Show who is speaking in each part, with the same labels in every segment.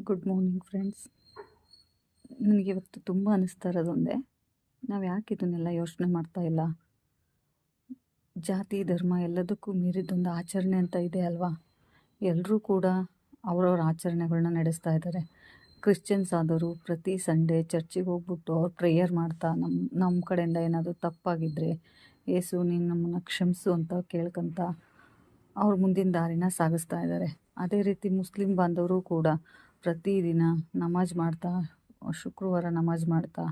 Speaker 1: Good morning friends. ನನಗಿವತ್ತು ತುಂಬ ಅನ್ನಿಸ್ತಾ ಇರೋದೊಂದೇ, ನಾವು ಯಾಕೆ ಇದನ್ನೆಲ್ಲ ಯೋಚನೆ ಮಾಡ್ತಾ ಇಲ್ಲ? ಜಾತಿ ಧರ್ಮ ಎಲ್ಲದಕ್ಕೂ ಮೀರಿದ್ದೊಂದು ಆಚರಣೆ ಅಂತ ಇದೆ ಅಲ್ವಾ? ಎಲ್ಲರೂ ಕೂಡ ಅವ್ರವ್ರ ಆಚರಣೆಗಳನ್ನ ನಡೆಸ್ತಾ ಇದ್ದಾರೆ. ಕ್ರಿಶ್ಚಿಯನ್ಸ್ ಆದವರು ಪ್ರತಿ ಸಂಡೇ ಚರ್ಚಿಗೆ ಹೋಗ್ಬಿಟ್ಟು ಅವ್ರು ಪ್ರೇಯರ್ ಮಾಡ್ತಾ ನಮ್ಮ ಕಡೆಯಿಂದ ಏನಾದರೂ ತಪ್ಪಾಗಿದ್ದರೆ ಏಸು ನೀನು ನಮ್ಮನ್ನು ಕ್ಷಮಿಸು ಅಂತ ಕೇಳ್ಕೊಂತ ಅವ್ರ ಮುಂದಿನ ದಾರಿನ ಸಾಗಿಸ್ತಾ ಇದ್ದಾರೆ. ಅದೇ ರೀತಿ ಮುಸ್ಲಿಂ ಬಾಂಧವರು ಕೂಡ ಪ್ರತಿದಿನ ನಮಾಜ್ ಮಾಡ್ತಾ, ಶುಕ್ರವಾರ ನಮಾಜ್ ಮಾಡ್ತಾ,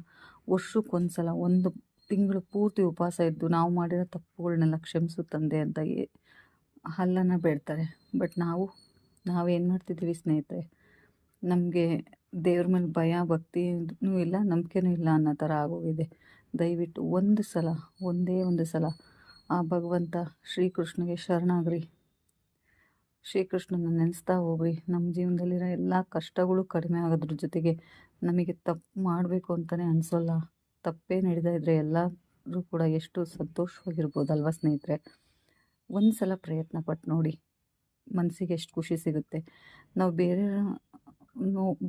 Speaker 1: ವರ್ಷಕ್ಕೊಂದು ಸಲ 1 ತಿಂಗಳು ಪೂರ್ತಿ ಉಪವಾಸ ಇದ್ದು ನಾವು ಮಾಡಿರೋ ತಪ್ಪುಗಳನ್ನೆಲ್ಲ ಕ್ಷಮಿಸು ತಂದೆ ಅಂತ ಹಲ್ಲನ್ನು ಬೇಡ್ತಾರೆ. ಬಟ್ ನಾವೇನು ಮಾಡ್ತಿದ್ದೀವಿ ಸ್ನೇಹಿತರೆ? ನಮಗೆ ದೇವ್ರ ಮೇಲೆ ಭಯ ಭಕ್ತಿನೂ ಇಲ್ಲ, ನಂಬಿಕೆನೂ ಇಲ್ಲ ಅನ್ನೋ ಥರ ಆಗೋಗಿದೆ. ದಯವಿಟ್ಟು ಒಂದೇ ಒಂದು ಸಲ ಆ ಭಗವಂತ ಶ್ರೀಕೃಷ್ಣಗೆ ಶರಣಾಗ್ರಿ, ಶ್ರೀಕೃಷ್ಣನ ನೆನೆಸ್ತಾ ಹೋಗ್ರಿ. ನಮ್ಮ ಜೀವನದಲ್ಲಿರೋ ಎಲ್ಲ ಕಷ್ಟಗಳು ಕಡಿಮೆ ಆಗೋದ್ರ ಜೊತೆಗೆ ನಮಗೆ ತಪ್ಪು ಮಾಡಬೇಕು ಅಂತಲೇ ಅನಿಸೋಲ್ಲ. ತಪ್ಪೇ ನಡೀತಾ ಇದ್ದರೆ ಎಲ್ಲರೂ ಕೂಡ ಎಷ್ಟು ಸಂತೋಷವಾಗಿರ್ಬೋದಲ್ವ ಸ್ನೇಹಿತರೆ? ಒಂದು ಸಲ ಪ್ರಯತ್ನ ಪಟ್ಟು ನೋಡಿ, ಮನಸ್ಸಿಗೆ ಎಷ್ಟು ಖುಷಿ ಸಿಗುತ್ತೆ. ನಾವು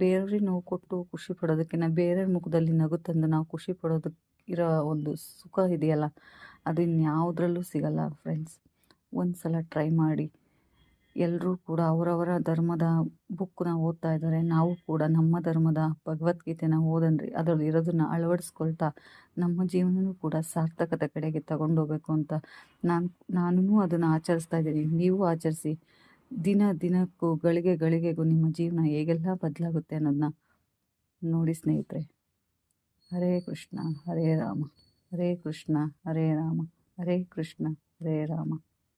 Speaker 1: ಬೇರೆಯವ್ರಿಗೆ ನೋವು ಕೊಟ್ಟು ಖುಷಿ ಪಡೋದಕ್ಕಿಂತ ಬೇರೆಯವ್ರ ಮುಖದಲ್ಲಿ ನಗು ತಂದು ನಾವು ಖುಷಿ ಪಡೋದಕ್ಕಿರೋ ಒಂದು ಸುಖ ಇದೆಯಲ್ಲ, ಅದು ಇನ್ಯಾವುದ್ರಲ್ಲೂ ಸಿಗಲ್ಲ ಫ್ರೆಂಡ್ಸ್. ಒಂದು ಸಲ ಟ್ರೈ ಮಾಡಿ. ಎಲ್ಲರೂ ಕೂಡ ಅವರವರ ಧರ್ಮದ ಬುಕ್ಕನ್ನ ಓದ್ತಾ ಇದ್ದಾರೆ. ನಾವು ಕೂಡ ನಮ್ಮ ಧರ್ಮದ ಭಗವದ್ಗೀತೆನ ಓದನ್ರಿ, ಅದರಲ್ಲಿ ಇರೋದನ್ನು ಅಳವಡಿಸ್ಕೊಳ್ತಾ ನಮ್ಮ ಜೀವನನೂ ಕೂಡ ಸಾರ್ಥಕತೆ ಕಡೆಗೆ ತಗೊಂಡೋಗ್ಬೇಕು ಅಂತ ನಾನು ಅದನ್ನು ಆಚರಿಸ್ತಾ ಇದ್ದೀನಿ. ನೀವು ಆಚರಿಸಿ. ದಿನಕ್ಕೂ ಗಳಿಗೆಗೂ ನಿಮ್ಮ ಜೀವನ ಹೇಗೆಲ್ಲ ಬದಲಾಗುತ್ತೆ ಅನ್ನೋದನ್ನ ನೋಡಿ ಸ್ನೇಹಿತರೆ. ಹರೇ ಕೃಷ್ಣ ಹರೇ ರಾಮ, ಹರೇ ಕೃಷ್ಣ ಹರೇ ರಾಮ, ಹರೇ ಕೃಷ್ಣ ಹರೇ ರಾಮ.